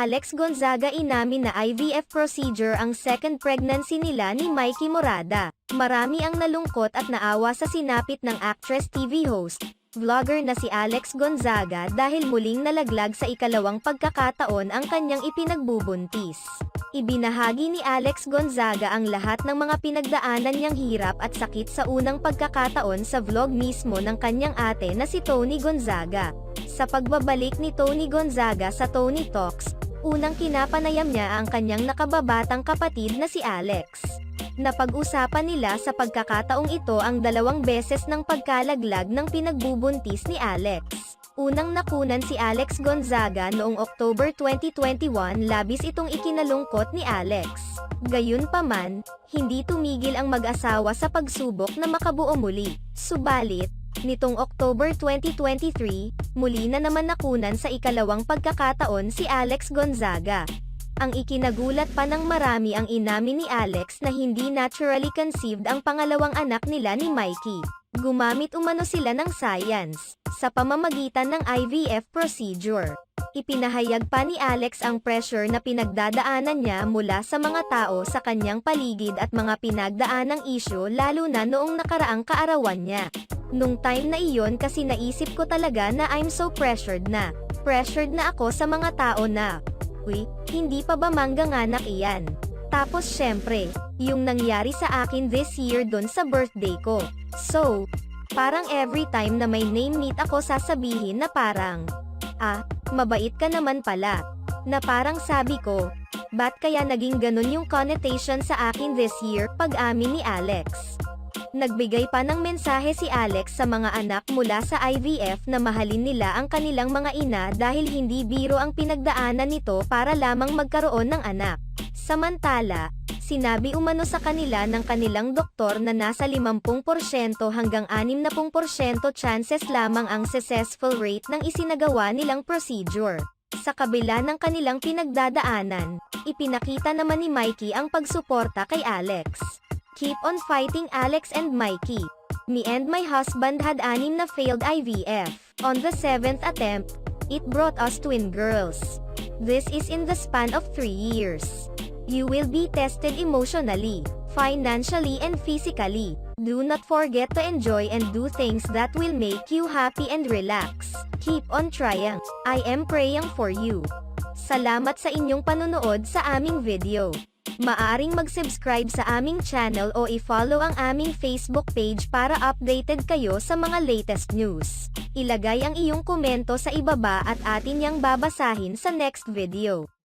Alex Gonzaga inamin na IVF procedure ang second pregnancy nila ni Mikey Morada. Marami ang nalungkot at naawa sa sinapit ng actress TV host, vlogger na si Alex Gonzaga dahil muling nalaglag sa ikalawang pagkakataon ang kanyang ipinagbubuntis. Ibinahagi ni Alex Gonzaga ang lahat ng mga pinagdaanan niyang hirap at sakit sa unang pagkakataon sa vlog mismo ng kanyang ate na si Tony Gonzaga. Sa pagbabalik ni Tony Gonzaga sa Tony Talks, unang kinapanayam niya ang kanyang nakababatang kapatid na si Alex. Napag-usapan nila sa pagkakataong ito ang 2 beses ng pagkalaglag ng pinagbubuntis ni Alex. Unang nakunan si Alex Gonzaga noong October 2021, labis itong ikinalungkot ni Alex. Gayunpaman, hindi tumigil ang mag-asawa sa pagsubok na makabuo muli. Subalit, nitong October 2023, muli na naman nakunan sa ikalawang pagkakataon si Alex Gonzaga. Ang ikinagulat pa ng marami ang inamin ni Alex na hindi naturally conceived ang pangalawang anak nila ni Mikey. Gumamit umano sila ng science sa pamamagitan ng IVF procedure. Ipinahayag pa ni Alex ang pressure na pinagdadaanan niya mula sa mga tao sa kanyang paligid at mga pinagdaanang isyu lalo na noong nakaraang kaarawan niya. Nung time na iyon kasi naisip ko talaga na I'm so pressured na. Pressured na ako sa mga tao na, uy, hindi pa ba mangganganak iyan? Tapos syempre, yung nangyari sa akin this year dun sa birthday ko. So, parang every time na may name meet ako sasabihin na parang, mabait ka naman pala. Na parang sabi ko, ba't kaya naging ganun yung connotation sa akin this year, pag-amin ni Alex. Nagbigay pa ng mensahe si Alex sa mga anak mula sa IVF na mahalin nila ang kanilang mga ina dahil hindi biro ang pinagdaanan nito para lamang magkaroon ng anak. Samantala, sinabi umano sa kanila ng kanilang doktor na nasa 50% hanggang 60% chances lamang ang successful rate ng isinagawa nilang procedure. Sa kabila ng kanilang pinagdadaanan, ipinakita naman ni Mikey ang pagsuporta kay Alex. Keep on fighting, Alex and Mikey. Me and my husband had 6 na failed IVF. On the 7th attempt, it brought us twin girls. This is in the span of 3 years. You will be tested emotionally, financially and physically. Do not forget to enjoy and do things that will make you happy and relax. Keep on trying. I am praying for you. Salamat sa inyong panunood sa aming video. Maaaring mag-subscribe sa aming channel o i-follow ang aming Facebook page para updated kayo sa mga latest news. Ilagay ang iyong komento sa ibaba at atin yang babasahin sa next video.